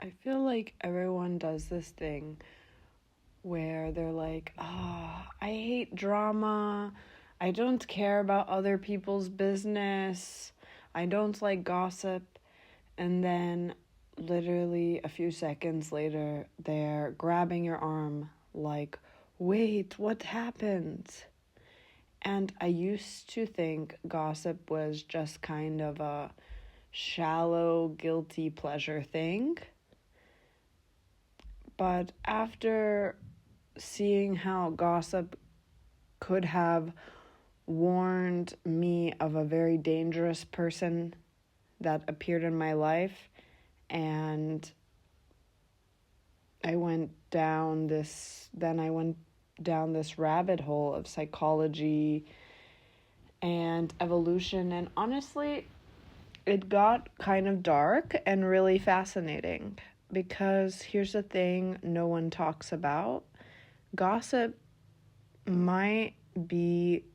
I feel like everyone does this thing where they're like, I hate drama. I don't care about other people's business. I don't like gossip. And then, literally a few seconds later, they're grabbing your arm, like, wait, what happened? And I used to think gossip was just kind of a shallow, guilty pleasure thing. But after seeing how gossip could have warned me of a very dangerous person that appeared in my life, and I went down this rabbit hole of psychology and evolution, and honestly, it got kind of dark and really fascinating, because here's the thing no one talks about. Gossip might be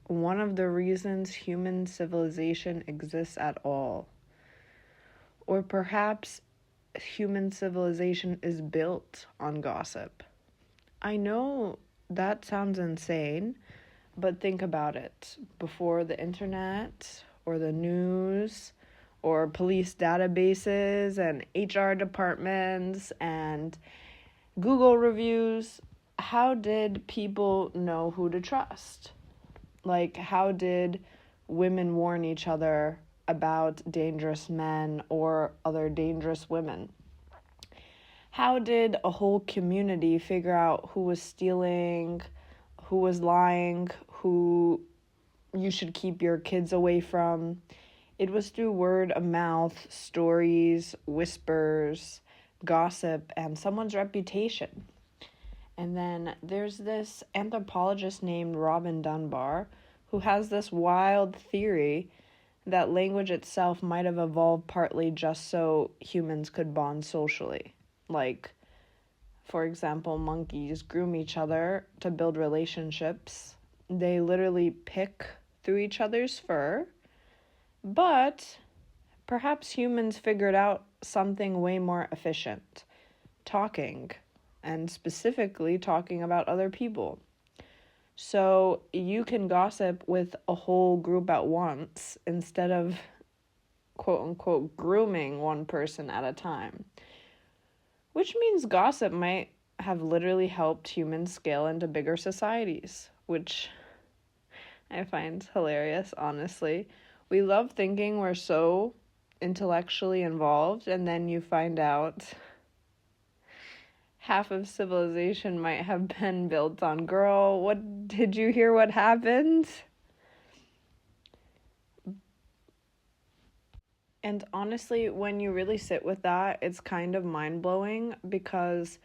one of the reasons human civilization exists at all. Or perhaps human civilization is built on gossip. I know that sounds insane, but think about it. Before the internet or the news or police databases and HR departments and Google reviews, how did people know who to trust? Like, how did women warn each other about dangerous men or other dangerous women? How did a whole community figure out who was stealing, who was lying, who you should keep your kids away from? It was through word of mouth, stories, whispers, gossip, and someone's reputation. And then there's this anthropologist named Robin Dunbar who has this wild theory that language itself might have evolved partly just so humans could bond socially. Like, for example, monkeys groom each other to build relationships. They literally pick through each other's fur. But perhaps humans figured out something way more efficient: talking, and specifically talking about other people. So you can gossip with a whole group at once instead of quote unquote grooming one person at a time. Which means gossip might have literally helped humans scale into bigger societies, which I find hilarious, honestly. We love thinking we're so intellectually involved, and then you find out half of civilization might have been built on, girl, what did you hear what happened? And honestly, when you really sit with that, it's kind of mind-blowing, because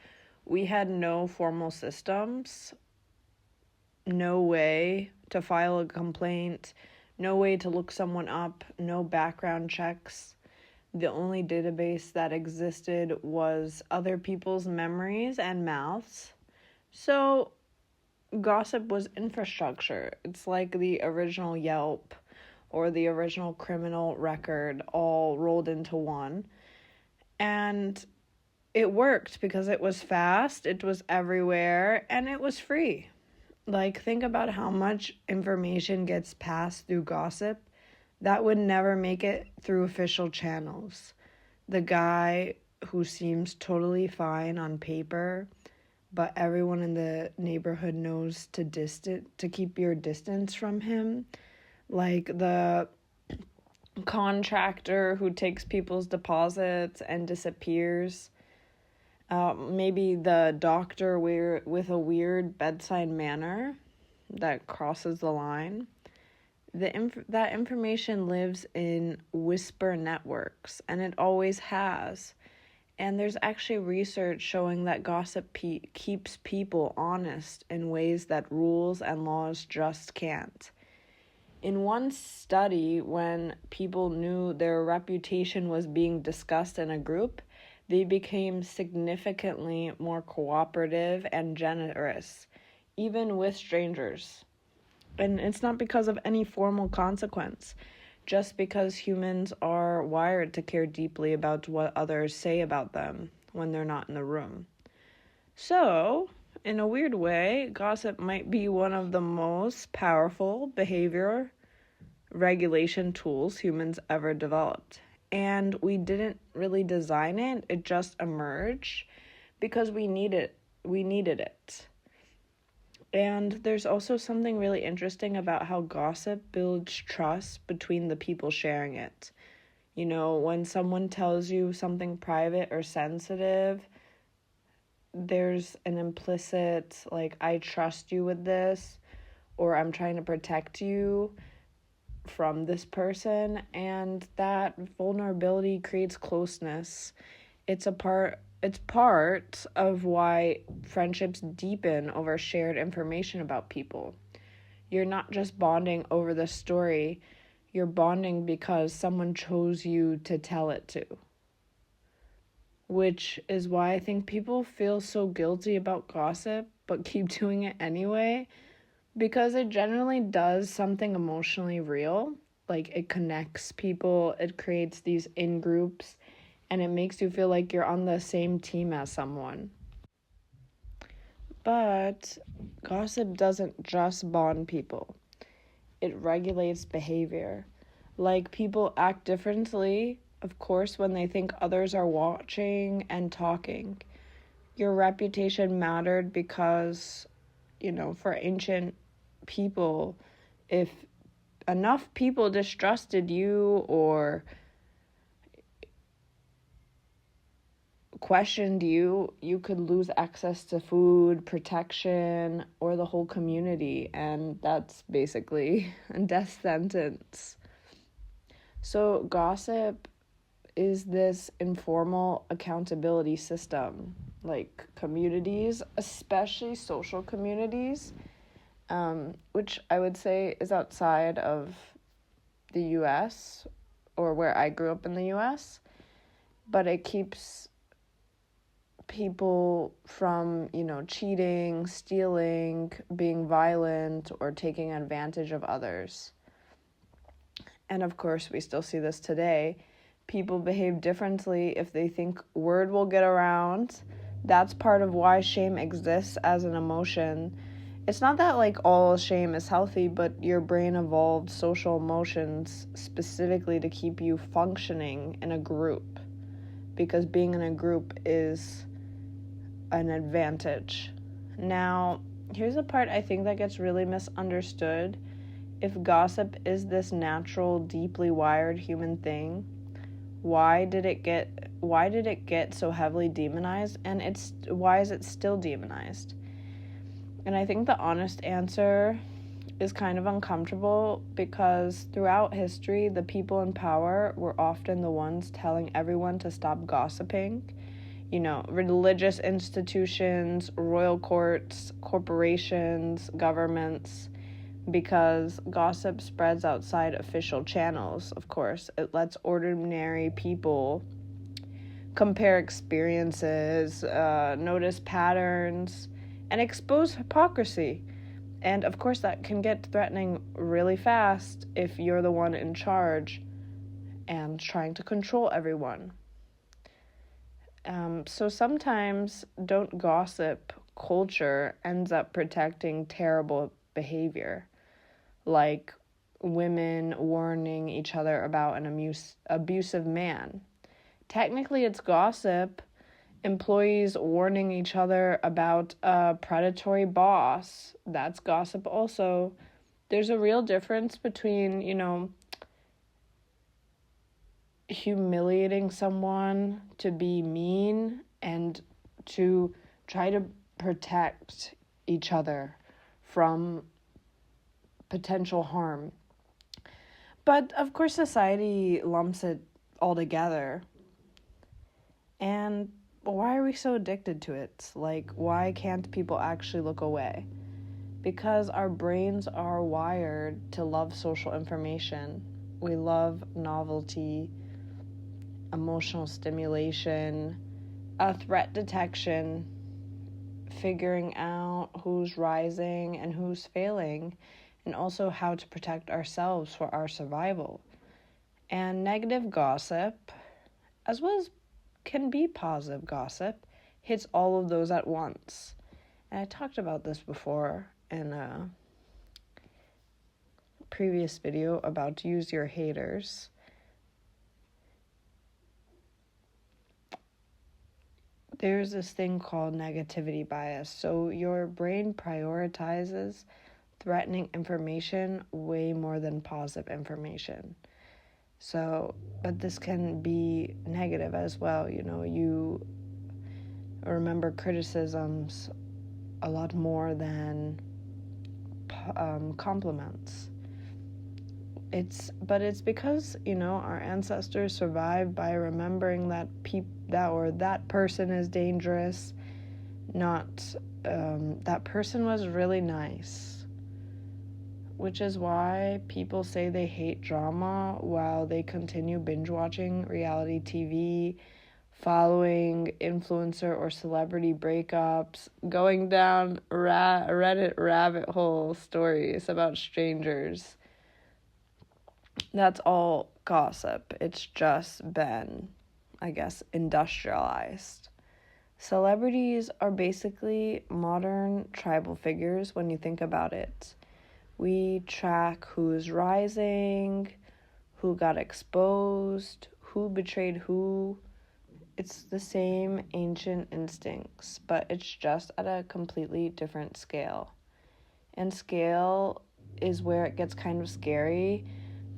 we had no formal systems, no way to file a complaint, no way to look someone up, no background checks. The only database that existed was other people's memories and mouths. So gossip was infrastructure. It's like the original Yelp or the original criminal record all rolled into one. And it worked because it was fast, it was everywhere, and it was free. Like, think about how much information gets passed through gossip that would never make it through official channels. The guy who seems totally fine on paper, but everyone in the neighborhood knows to keep your distance from him. Like the contractor who takes people's deposits and disappears. Maybe the doctor with a weird bedside manner that crosses the line. That information lives in whisper networks, and it always has. And there's actually research showing that gossip keeps people honest in ways that rules and laws just can't. In one study, when people knew their reputation was being discussed in a group, they became significantly more cooperative and generous, even with strangers. And it's not because of any formal consequence. just because humans are wired to care deeply about what others say about them when they're not in the room. So, in a weird way, gossip might be one of the most powerful behavior regulation tools humans ever developed. And we didn't really design it, it just emerged because we needed it. And there's also something really interesting about how gossip builds trust between the people sharing it. You know, when someone tells you something private or sensitive, there's an implicit, like, I trust you with this, or I'm trying to protect you from this person, and that vulnerability creates closeness. It's part of why friendships deepen over shared information about people. You're not just bonding over the story, you're bonding because someone chose you to tell it to. Which is why I think people feel so guilty about gossip but keep doing it anyway, because it generally does something emotionally real. Like, it connects people, it creates these in-groups, and it makes you feel like you're on the same team as someone. But gossip doesn't just bond people, it regulates behavior. Like, people act differently, of course, when they think others are watching and talking. Your reputation mattered because, for ancient people, if enough people distrusted you or questioned you, you could lose access to food, protection, or the whole community, and that's basically a death sentence. So gossip is this informal accountability system. Like, communities, especially social communities, which I would say is outside of the US or where I grew up in the US, but it keeps people from, cheating, stealing, being violent, or taking advantage of others. And of course, we still see this today. People behave differently if they think word will get around. That's part of why shame exists as an emotion. It's not that, like, all shame is healthy, but your brain evolved social emotions specifically to keep you functioning in a group, because being in a group is an advantage. Now, here's the part I think that gets really misunderstood. If gossip is this natural, deeply wired human thing, why did it get so heavily demonized, and why is it still demonized? And I think the honest answer is kind of uncomfortable, because throughout history, the people in power were often the ones telling everyone to stop gossiping. Religious institutions, royal courts, corporations, governments, because gossip spreads outside official channels, of course. It lets ordinary people compare experiences, notice patterns, and expose hypocrisy. And of course, that can get threatening really fast if you're the one in charge and trying to control everyone. So sometimes don't gossip culture ends up protecting terrible behavior, like women warning each other about an abusive man. Technically, it's gossip. Employees warning each other about a predatory boss, that's gossip also. There's a real difference between, humiliating someone to be mean and to try to protect each other from potential harm. But of course, society lumps it all together. And why are we so addicted to it? Like, why can't people actually look away? Because our brains are wired to love social information. We love novelty, emotional stimulation, threat detection, figuring out who's rising and who's failing, and also how to protect ourselves for our survival. And negative gossip, as well as can be positive gossip, hits all of those at once. And I talked about this before in a previous video about use your haters. There's this thing called negativity bias. So your brain prioritizes threatening information way more than positive information. So, but this can be negative as well. You remember criticisms a lot more than compliments. It's because our ancestors survived by remembering that that person is dangerous, not that person was really nice. Which is why people say they hate drama while they continue binge watching reality TV, following influencer or celebrity breakups, going down Reddit rabbit hole stories about strangers. That's all gossip. It's just been, I guess, industrialized. Celebrities are basically modern tribal figures when you think about it. We track who's rising, who got exposed, who betrayed who. It's the same ancient instincts, but it's just at a completely different scale. And scale is where it gets kind of scary,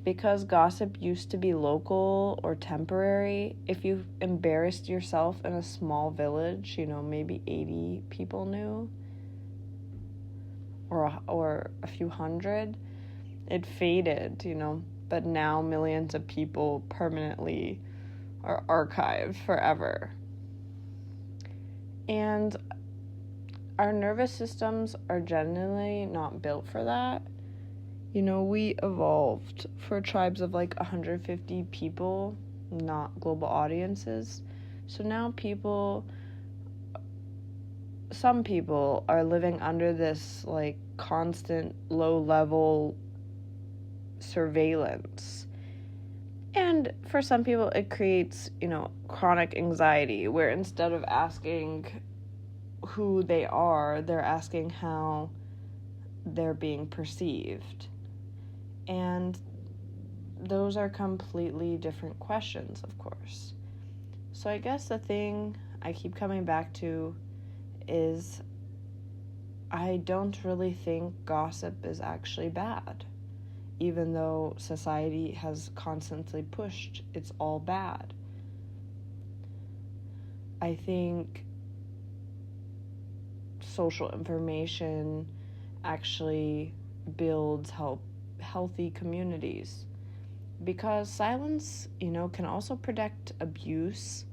because gossip used to be local or temporary. If you embarrassed yourself in a small village, maybe 80 people knew, or a few hundred, it faded, but now millions of people permanently are archived forever. And our nervous systems are generally not built for that. We evolved for tribes of like 150 people, not global audiences. So now some people are living under this like constant low level surveillance. And for some people it creates, chronic anxiety, where instead of asking who they are, they're asking how they're being perceived. And those are completely different questions, of course. So I guess the thing I keep coming back to is I don't really think gossip is actually bad, even though society has constantly pushed it's all bad. I think social information actually builds healthy communities, because silence, can also protect abuse,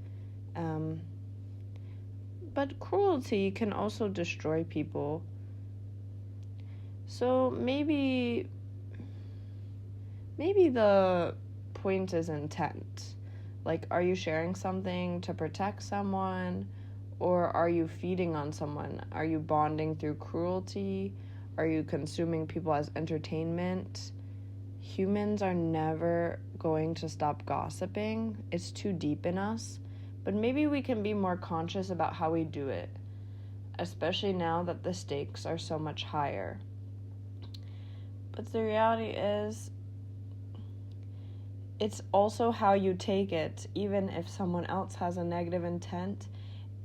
but cruelty can also destroy people. So maybe the point is intent. Like, are you sharing something to protect someone, or are you feeding on someone? Are you bonding through cruelty? Are you consuming people as entertainment? Humans are never going to stop gossiping. It's too deep in us. But maybe we can be more conscious about how we do it, especially now that the stakes are so much higher. But the reality is, it's also how you take it. Even if someone else has a negative intent,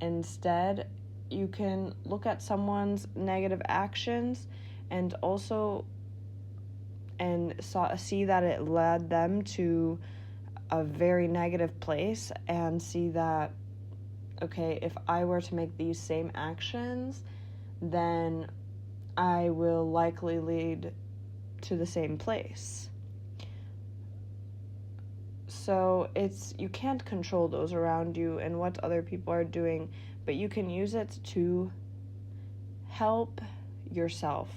instead, you can look at someone's negative actions and see that it led them to a very negative place, and see that, okay, if I were to make these same actions, then I will likely lead to the same place. So you can't control those around you and what other people are doing, but you can use it to help yourself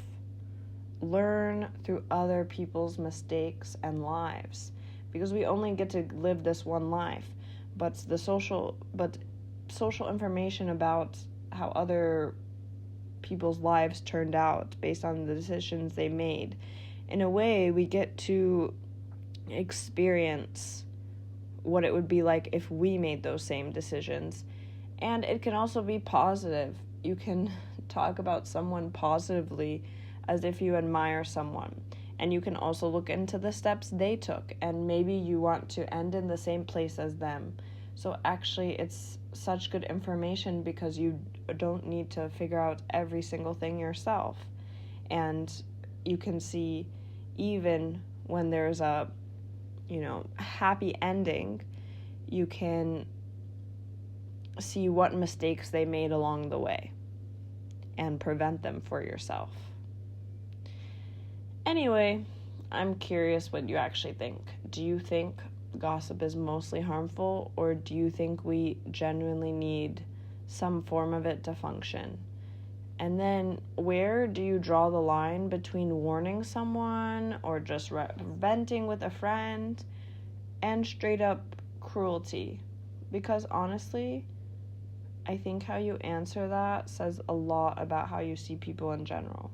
learn through other people's mistakes and lives, because we only get to live this one life. But social information about how other people's lives turned out based on the decisions they made, in a way we get to experience what it would be like if we made those same decisions. And it can also be positive. You can talk about someone positively as if you admire someone. And you can also look into the steps they took, and maybe you want to end in the same place as them. So actually, it's such good information because you don't need to figure out every single thing yourself. And you can see, even when there's a, happy ending, you can see what mistakes they made along the way and prevent them for yourself. Anyway, I'm curious what you actually think. Do you think gossip is mostly harmful, or do you think we genuinely need some form of it to function? And then where do you draw the line between warning someone or just venting with a friend and straight up cruelty? Because honestly, I think how you answer that says a lot about how you see people in general.